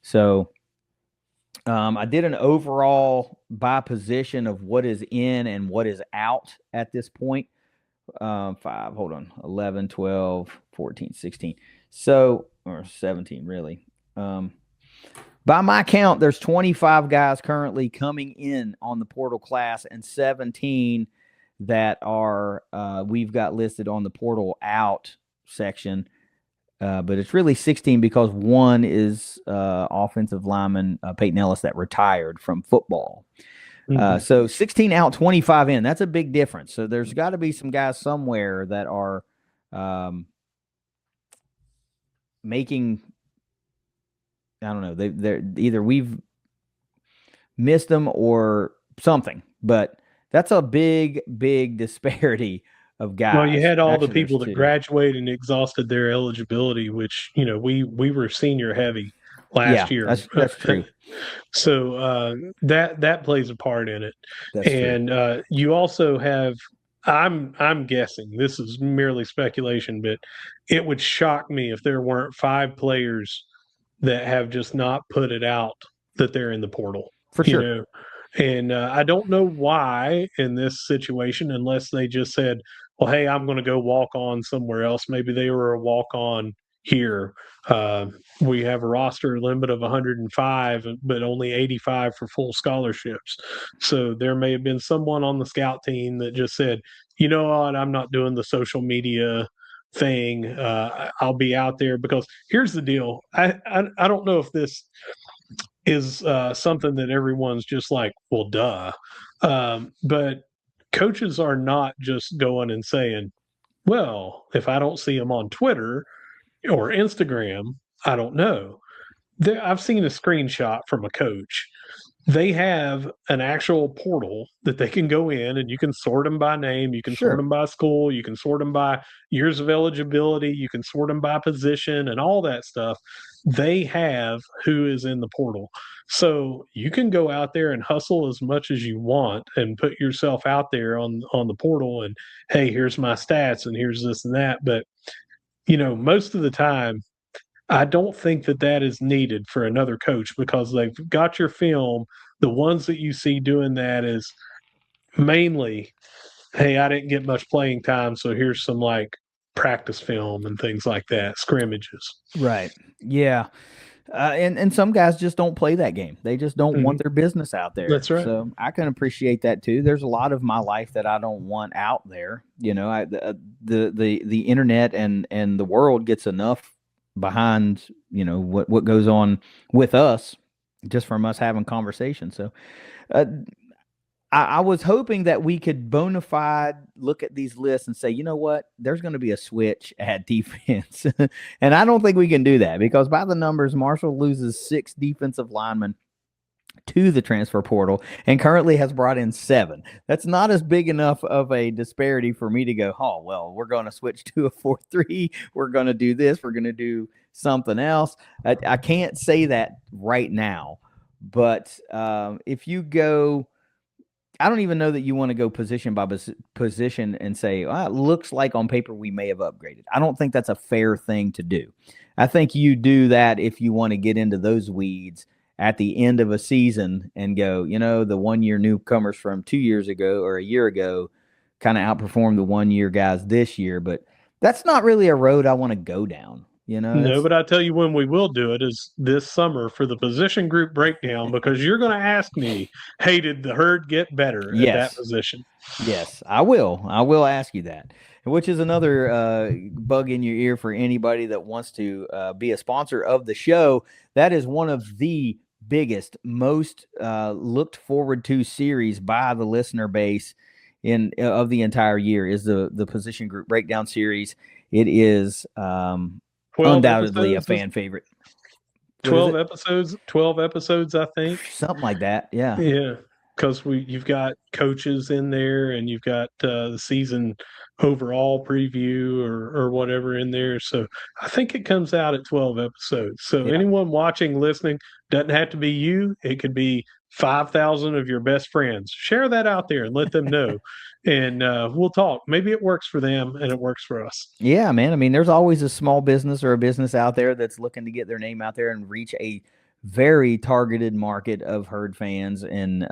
A: So I did an overall by position of what is in and what is out at this point. 11, 12, 14, 16. So, or 17 really. By my count, there's 25 guys currently coming in on the portal class and 17 that are we've got listed on the portal out section. But it's really 16 because one is offensive lineman Peyton Ellis that retired from football. So 16 out, 25 in. That's a big difference. So there's got to be some guys somewhere that are making – I don't know. They're either we've missed them or something, but that's a big disparity of guys.
C: Well, you had all the people that graduated and exhausted their eligibility, which we were senior heavy last year.
A: That's true.
C: So that plays a part in it. That's true. You also have. I'm guessing this is merely speculation, but it would shock me if there weren't 5 players that have just not put it out that they're in the portal.
A: For sure.
C: And I don't know why in this situation, unless they just said, well, hey, I'm going to go walk on somewhere else. Maybe they were a walk on here. We have a roster limit of 105, but only 85 for full scholarships. So there may have been someone on the scout team that just said, you know what, I'm not doing the social media thing. I'll be out there because here's the deal. I don't know if this is something that everyone's just like, well, duh. But coaches are not just going and saying, well, if I don't see them on Twitter or Instagram, I don't know. I've seen a screenshot from a coach. They have an actual portal that they can go in and you can sort them by name. You can sort them by school. You can sort them by years of eligibility. You can sort them by position and all that stuff. They have who is in the portal. So you can go out there and hustle as much as you want and put yourself out there on the portal and, hey, here's my stats and here's this and that. But, most of the time, I don't think that is needed for another coach because they've got your film. The ones that you see doing that is mainly, hey, I didn't get much playing time, so here's some practice film and things like that, scrimmages.
A: Right. Yeah. And some guys just don't play that game. They just don't want their business out there.
C: That's right.
A: So I can appreciate that too. There's a lot of my life that I don't want out there. The internet and the world gets enough behind what goes on with us just from us having conversations. So I was hoping that we could bona fide look at these lists and say, you know what, there's going to be a switch at defense. And I don't think we can do that because by the numbers, Marshall loses 6 defensive linemen to the transfer portal and currently has brought in 7. That's not as big enough of a disparity for me to go, oh, well, we're going to switch to a 4-3. We're going to do this. We're going to do something else. I can't say that right now. But if you go, I don't even know that you want to go position by position and say, well, it looks like on paper we may have upgraded. I don't think that's a fair thing to do. I think you do that if you want to get into those weeds at the end of a season and go, the 1 year newcomers from 2 years ago or a year ago kind of outperformed the 1 year guys this year. But that's not really a road I want to go down.
C: No, but I tell you when we will do it is this summer for the position group breakdown, because you're going to ask me, hey, did the herd get better at that position?
A: Yes, I will. I will ask you that, which is another bug in your ear for anybody that wants to be a sponsor of the show. That is one of the biggest, most looked forward to series by the listener base of the entire year is the position group breakdown series. It is undoubtedly a fan favorite.
C: 12 episodes, I think.
A: Something like that, yeah.
C: Yeah, because you've got coaches in there, and you've got the season overall preview or whatever in there. So I think it comes out at 12 episodes. So anyone watching, listening, doesn't have to be you. It could be 5,000 of your best friends. Share that out there and let them know. And we'll talk. Maybe it works for them and it works for us.
A: Yeah, man. I mean, there's always a small business or a business out there that's looking to get their name out there and reach a very targeted market of herd fans in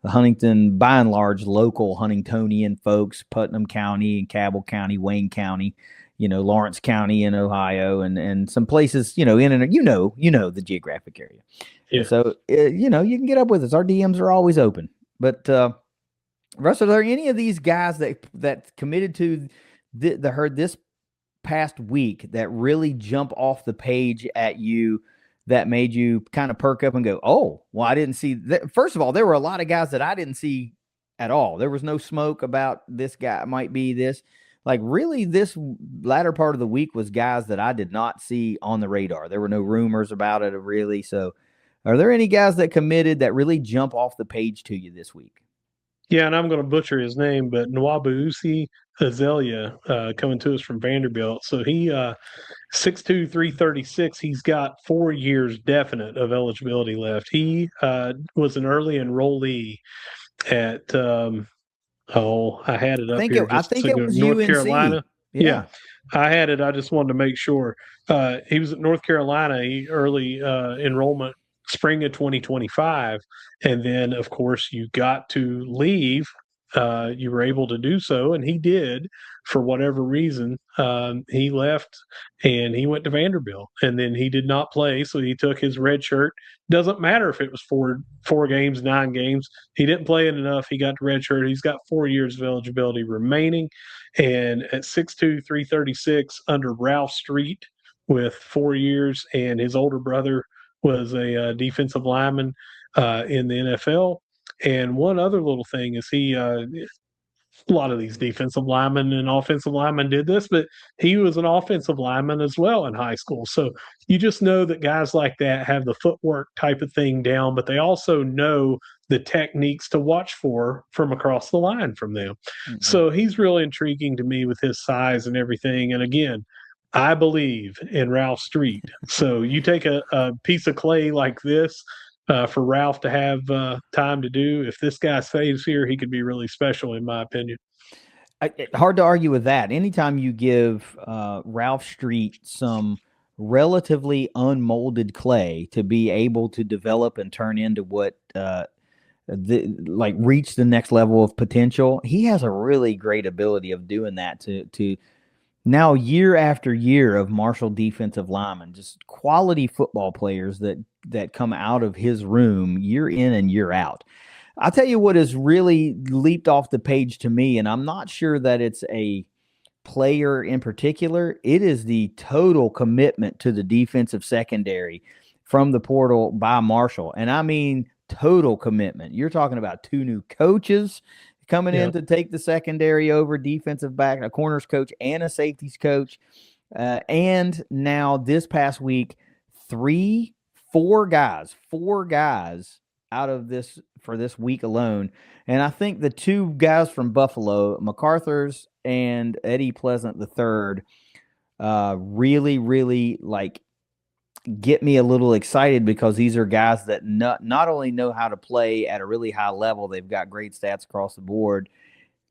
A: Huntington, by and large, local Huntingtonian folks, Putnam County and Cabell County, Wayne County, Lawrence County in Ohio, and some places, in and the geographic area. Yeah. So, you can get up with us. Our DMs are always open. But Russ, are there any of these guys that committed to the herd this past week that really jump off the page at you, that made you kind of perk up and go, oh, well, I didn't see that? First of all, there were a lot of guys that I didn't see at all. There was no smoke about this guy might be this. Like, really, this latter part of the week was guys that I did not see on the radar. There were no rumors about it, really. So are there any guys that committed that really jump off the page to you this week?
C: Yeah, and I'm going to butcher his name, but Nwabuusi Azalea coming to us from Vanderbilt. So he 6'2", 336. He's got 4 years definite of eligibility left. He was an early enrollee at I had it up here.
A: I think it was
C: North
A: UNC.
C: Carolina. Yeah, I had it. I just wanted to make sure. He was at North Carolina. Early enrollment spring of 2025, and then of course you got to leave. You were able to do so, and he did. For whatever reason, he left and he went to Vanderbilt, and then he did not play, so he took his red shirt. Doesn't matter if it was four games, 9 games. He didn't play it enough. He got the red shirt. He's got 4 years of eligibility remaining, and at 6'2", 336 under Ralph Street with 4 years, and his older brother was a defensive lineman in the NFL. And one other little thing is a lot of these defensive linemen and offensive linemen did this, but he was an offensive lineman as well in high school. So you just know that guys like that have the footwork type of thing down, but they also know the techniques to watch for from across the line from them. Mm-hmm. So he's really intriguing to me with his size and everything. And again, I believe in Ralph Street. So you take a piece of clay like this for Ralph to have time to do. If this guy stays here, he could be really special, in my opinion.
A: Hard to argue with that. Anytime you give Ralph Street some relatively unmolded clay to be able to develop and turn into what reach the next level of potential, he has a really great ability of doing that to now year after year of Marshall defensive linemen, just quality football players that come out of his room year in and year out. I'll tell you what has really leaped off the page to me, and I'm not sure that it's a player in particular. It is the total commitment to the defensive secondary from the portal by Marshall. And I mean total commitment. You're talking about 2 new coaches coming in to take the secondary over, defensive back, a corners coach and a safeties coach. And now this past week, 4 guys out of this for this week alone. And I think the 2 guys from Buffalo, MacArthur's and Eddie Pleasant III, really, really get me a little excited because these are guys that not only know how to play at a really high level, they've got great stats across the board,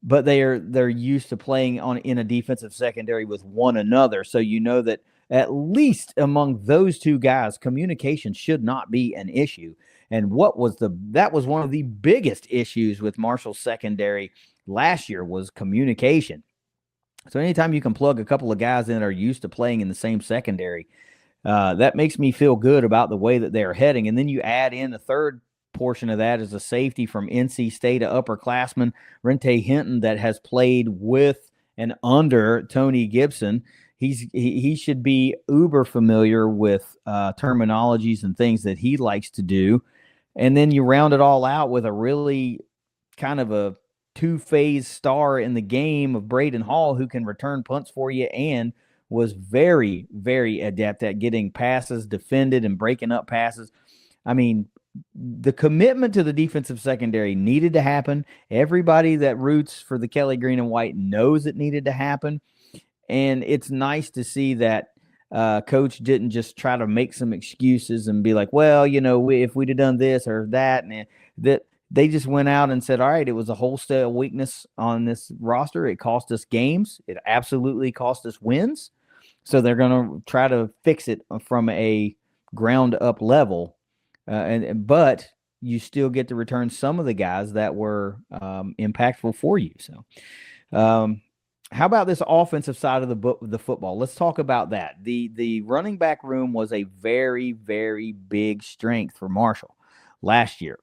A: but they're used to playing in a defensive secondary with one another. So you know that at least among those two guys, communication should not be an issue. And that was one of the biggest issues with Marshall's secondary last year was communication. So anytime you can plug a couple of guys in that are used to playing in the same secondary, that makes me feel good about the way that they're heading. And then you add in the third portion of that is a safety from NC State, a upperclassman, Rente Hinton, that has played with and under Tony Gibson. He should be uber familiar with terminologies and things that he likes to do. And then you round it all out with a really kind of a two-phase star in the game of Braden Hall, who can return punts for you and was very, very adept at getting passes defended and breaking up passes. I mean, the commitment to the defensive secondary needed to happen. Everybody that roots for the Kelly Green and White knows it needed to happen. And it's nice to see that Coach didn't just try to make some excuses and be like, well, if we'd have done this or that, and that they just went out and said, all right, it was a wholesale weakness on this roster. It cost us games. It absolutely cost us wins. So they're going to try to fix it from a ground up level. But you still get to return some of the guys that were impactful for you. So how about this offensive side of the football? Let's talk about that. The running back room was a very, very big strength for Marshall last year.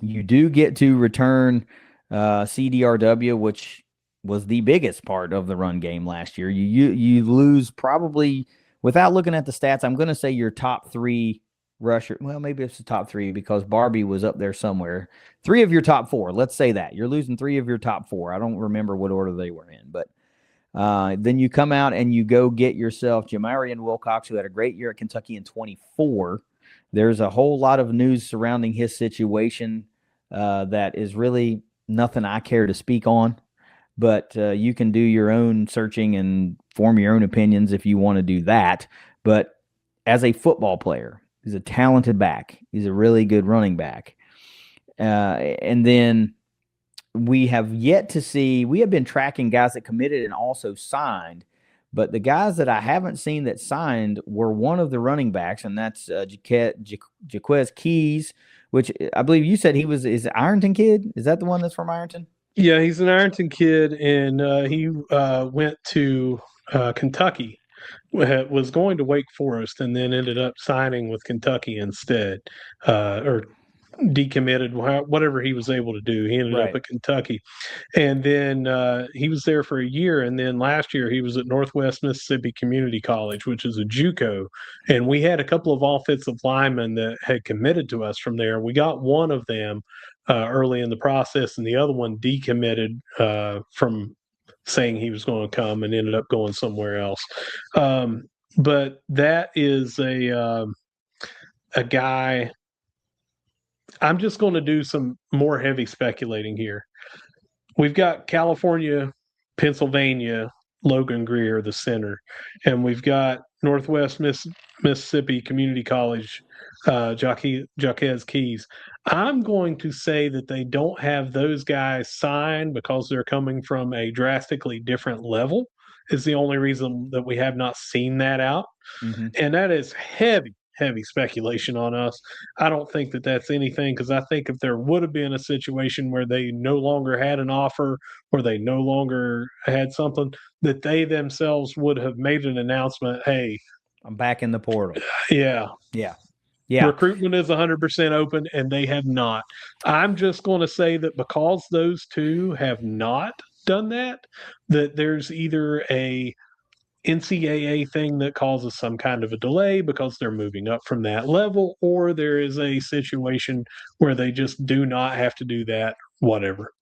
A: You do get to return CDRW, which was the biggest part of the run game last year. You lose probably, without looking at the stats, I'm going to say your top three rusher. Well, maybe it's the top three because Barbie was up there somewhere. Three of your top four. Let's say that. You're losing three of your top four. I don't remember what order they were in, but then you come out and you go get yourself Jamarian Wilcox, who had a great year at Kentucky in 24. There's a whole lot of news surrounding his situation that is really nothing I care to speak on. But you can do your own searching and form your own opinions if you want to do that. But as a football player, he's a talented back. He's a really good running back. And then we have yet to see – we have been tracking guys that committed and also signed. But the guys that I haven't seen that signed were one of the running backs, and that's Jaquez Keys, which I believe you said is Ironton kid? Is that the one that's from Ironton?
C: Yeah, he's an Ironton kid, and he went to Kentucky. Was going to Wake Forest, and then ended up signing with Kentucky instead, or decommitted, whatever he was able to do. He ended up at Kentucky, and then he was there for a year, and then last year he was at Northwest Mississippi Community College, which is a JUCO, and we had a couple of offensive linemen that had committed to us from there. We got one of them early in the process, and the other one decommitted from saying he was going to come and ended up going somewhere else. But that is a guy. I'm just going to do some more heavy speculating here. We've got California, Pennsylvania, Logan Greer, the center, and we've got Northwest Mississippi Community College, Jaquez Keys. I'm going to say that they don't have those guys signed because they're coming from a drastically different level is the only reason that we have not seen that out. Mm-hmm. And that is heavy speculation on us. I don't think that that's anything, because I think if there would have been a situation where they no longer had an offer or they no longer had something, that they themselves would have made an announcement, hey,
A: I'm back in the portal.
C: Yeah.
A: Yeah.
C: Recruitment is 100% open, and they have not. I'm just going to say that because those two have not done that there's either a NCAA thing that causes some kind of a delay because they're moving up from that level, or there is a situation where they just do not have to do that, whatever.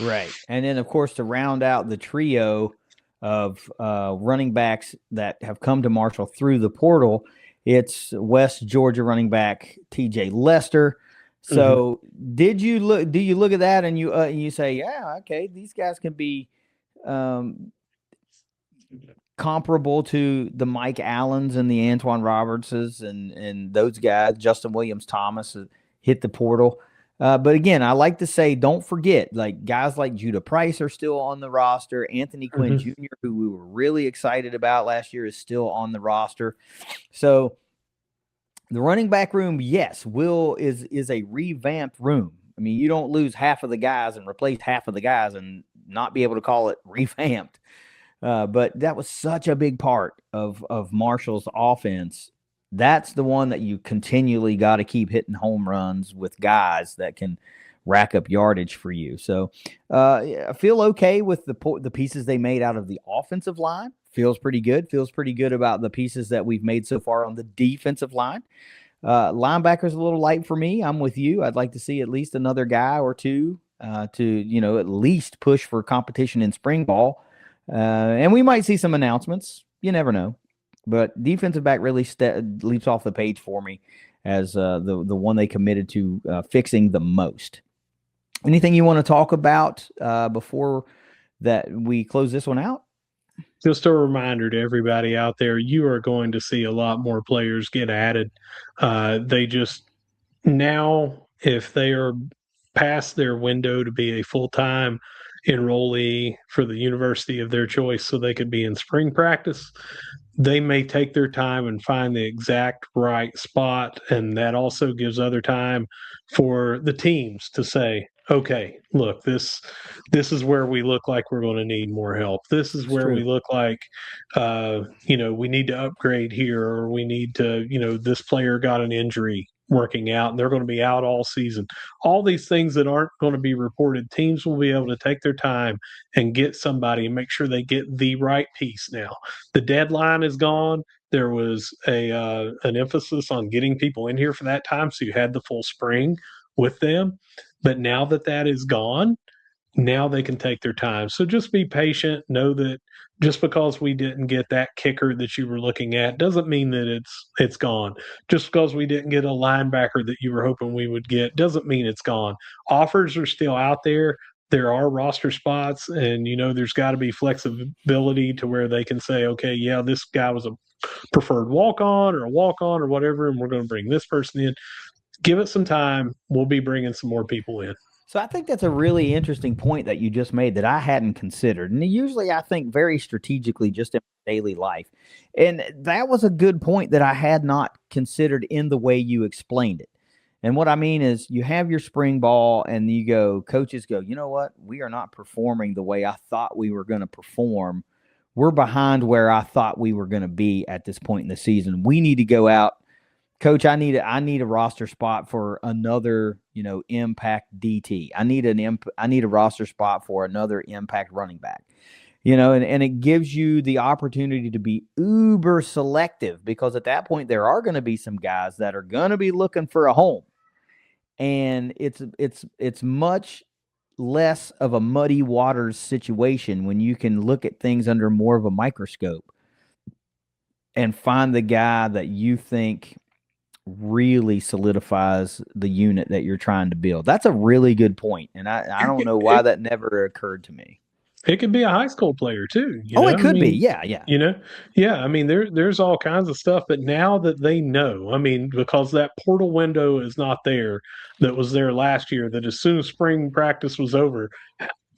A: Right. And then, of course, to round out the trio of running backs that have come to Marshall through the portal, it's West Georgia running back TJ Lester. So do you look at that and you say, yeah, okay, these guys can be comparable to the Mike Allens and the Antoine Robertses and those guys. Justin Williams Thomas hit the portal. But again, I like to say, don't forget, like guys like Judah Price are still on the roster. Anthony Quinn Jr., who we were really excited about last year, is still on the roster. So the running back room, yes, is a revamped room. I mean, you don't lose half of the guys and replace half of the guys and not be able to call it revamped. But that was such a big part of Marshall's offense. That's the one that you continually got to keep hitting home runs with guys that can rack up yardage for you. So I feel okay with the pieces they made out of the offensive line. Feels pretty good. Feels pretty good about the pieces that we've made so far on the defensive line. Linebacker's a little light for me. I'm with you. I'd like to see at least another guy or two to at least push for competition in spring ball. And we might see some announcements. You never know. But defensive back really leaps off the page for me as the one they committed to fixing the most. Anything you want to talk about before that we close this one out?
C: Just a reminder to everybody out there, you are going to see a lot more players get added. They just now, if they are past their window to be a full-time enrollee for the university of their choice so they could be in spring practice, they may take their time and find the exact right spot. And that also gives other time for the teams to say, okay, look, this is where we look like we're going to need more help. This is where we look like, we need to upgrade here, or we need to, this player got an injury working out and they're going to be out all season. All these things that aren't going to be reported, teams will be able to take their time and get somebody and make sure they get the right piece. Now, the deadline is gone. There was an emphasis on getting people in here for that time, so you had the full spring with them. But now that is gone, now they can take their time. So just be patient. Know that just because we didn't get that kicker that you were looking at doesn't mean that it's gone. Just because we didn't get a linebacker that you were hoping we would get doesn't mean it's gone. Offers are still out there. There are roster spots, and there's got to be flexibility to where they can say, okay, yeah, this guy was a preferred walk-on or whatever, and we're going to bring this person in. Give it some time. We'll be bringing some more people in.
A: So I think that's a really interesting point that you just made that I hadn't considered. And usually I think very strategically just in daily life. And that was a good point that I had not considered in the way you explained it. And what I mean is you have your spring ball and coaches go, you know what? We are not performing the way I thought we were going to perform. We're behind where I thought we were going to be at this point in the season. We need to go out. Coach, I need a roster spot for another, impact DT. I need a roster spot for another impact running back. And it gives you the opportunity to be uber selective, because at that point there are going to be some guys that are going to be looking for a home. And it's much less of a muddy waters situation when you can look at things under more of a microscope and find the guy that you think really solidifies the unit that you're trying to build. That's a really good point. And I don't know why that never occurred to me.
C: It could be a high school player too.
A: It could be. Yeah.
C: Yeah. I mean, there's all kinds of stuff, but now that they know, because that portal window is not there, that was there last year, that as soon as spring practice was over,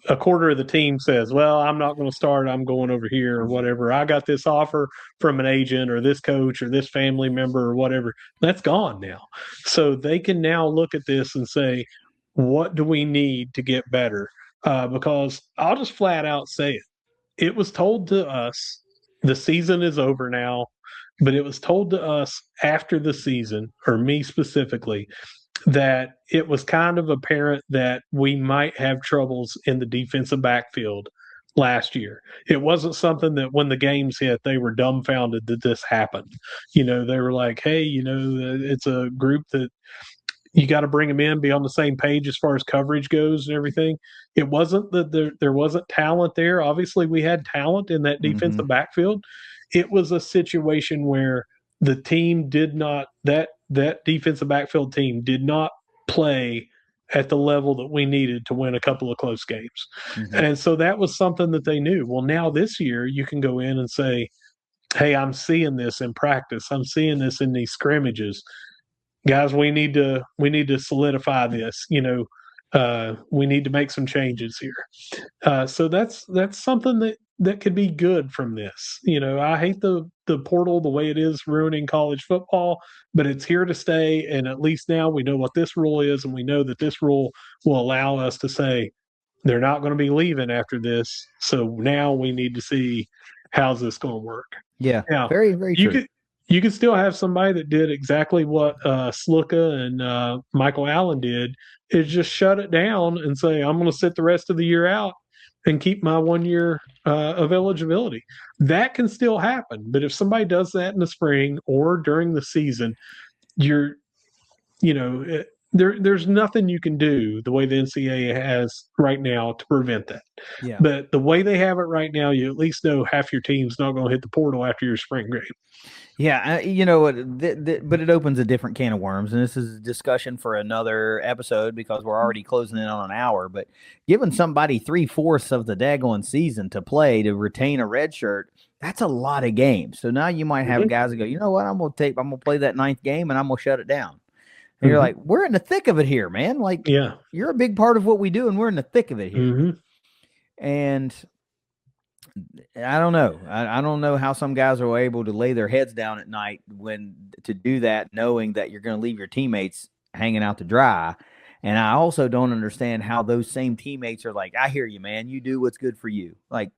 C: a quarter of the team says, well, I'm not going to start. I'm going over here or whatever. I got this offer from an agent or this coach or this family member or whatever. That's gone now. So they can now look at this and say, what do we need to get better? Because I'll just flat out say it. It was told to us, the season is over now, but it was told to us after the season, or me specifically, that it was kind of apparent that we might have troubles in the defensive backfield last year. It wasn't something that when the games hit, they were dumbfounded that this happened. They were like, hey, it's a group that you got to bring them in, be on the same page as far as coverage goes and everything. It wasn't that there wasn't talent there. Obviously, we had talent in that defensive backfield. It was a situation where the team did not, that defensive backfield team did not play at the level that we needed to win a couple of close games.
A: Mhm.
C: And so that was something that they knew. Well, now this year you can go in and say, hey, I'm seeing this in practice. I'm seeing this in these scrimmages. Guys, we need to solidify this. We need to make some changes here. So that's something that could be good from this. I hate the portal the way it is ruining college football, but it's here to stay. And at least now we know what this rule is, and we know that this rule will allow us to say they're not going to be leaving after this. So now we need to see how's this going to work.
A: Yeah,
C: Now,
A: very, very true.
C: You could still have somebody that did exactly what Sluka and Michael Allen did, is just shut it down and say, I'm going to sit the rest of the year out and keep my 1 year of eligibility. That can still happen. But if somebody does that in the spring or during the season, there's nothing you can do the way the NCAA has right now to prevent that.
A: Yeah.
C: But the way they have it right now, you at least know half your team's not going to hit the portal after your spring game.
A: Yeah, but it opens a different can of worms, and this is a discussion for another episode because we're already closing in on an hour. But giving somebody 3/4 of the daggone season to play to retain a red shirt, that's a lot of games. So now you might have guys that go, you know what, I'm gonna play that 9th game and I'm gonna shut it down. And you're like, we're in the thick of it here, man. Like, you're a big part of what we do, and we're in the thick of it here. And I don't know. I don't know how some guys are able to lay their heads down at night to do that, knowing that you're going to leave your teammates hanging out to dry. And I also don't understand how those same teammates are like, I hear you, man. You do what's good for you. Like,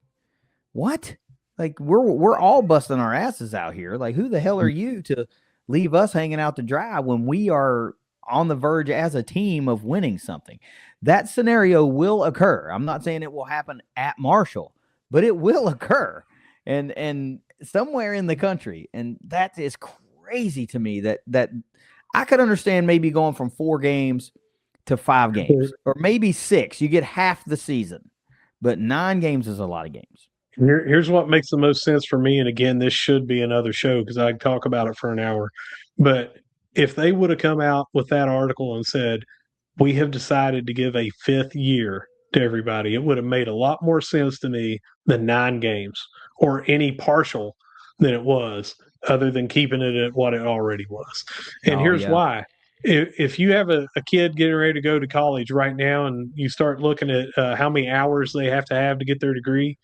A: what? Like, we're all busting our asses out here. Like, who the hell are you to leave us hanging out to dry when we are on the verge as a team of winning something? That scenario will occur. I'm not saying it will happen at Marshall, but it will occur and somewhere in the country. And that is crazy to me that I could understand maybe going from 4 games to 5 games or maybe 6. You get half the season, but 9 games is a lot of games.
C: Here's what makes the most sense for me. And again, this should be another show because I'd talk about it for an hour. But if they would have come out with that article and said, we have decided to give a 5th year to everybody, it would have made a lot more sense to me than 9 games or any partial than it was, other than keeping it at what it already was. And here's why. If you have a kid getting ready to go to college right now and you start looking at how many hours they have to get their degree,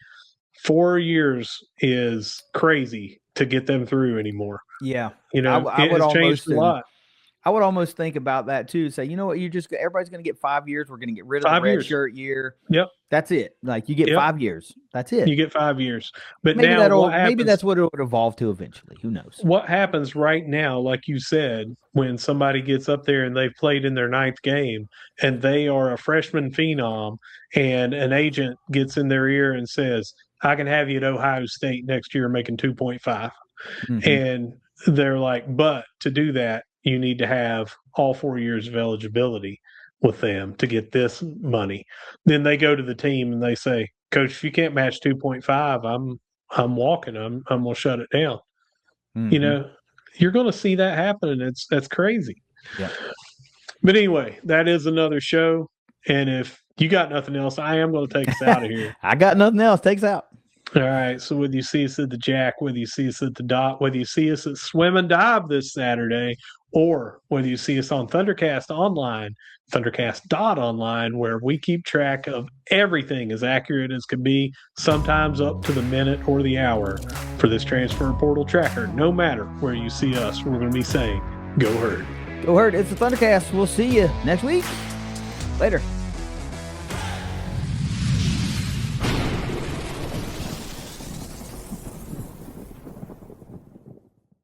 C: 4 years is crazy to get them through anymore.
A: Yeah.
C: I would changed a lot.
A: I would almost think about that too. Say, you know what, everybody's going to get 5 years. We're going to get rid of the red shirt year.
C: Yep.
A: That's it. Like, you get 5 years. That's it.
C: You get 5 years. But
A: maybe
C: now
A: maybe that's what it would evolve to eventually. Who knows?
C: What happens right now, like you said, when somebody gets up there and they've played in their 9th game and they are a freshman phenom and an agent gets in their ear and says, I can have you at Ohio State next year making 2.5. And they're like, but to do that, you need to have all 4 years of eligibility with them to get this money. Then they go to the team and they say, Coach, if you can't match 2.5, I'm walking. I'm going to shut it down. You're going to see that happen, and that's crazy.
A: Yeah.
C: But anyway, that is another show. And if you got nothing else, I am going to take us out of here.
A: I got nothing else. Take us out.
C: All right. So whether you see us at the Jack, whether you see us at the Dot, whether you see us at Swim and Dive this Saturday, or whether you see us on ThunderCast.Online, ThunderCast.Online, where we keep track of everything as accurate as can be, sometimes up to the minute or the hour for this transfer portal tracker. No matter where you see us, we're going to be saying, go Herd.
A: Go Herd. It's the ThunderCast. We'll see you next week. Later.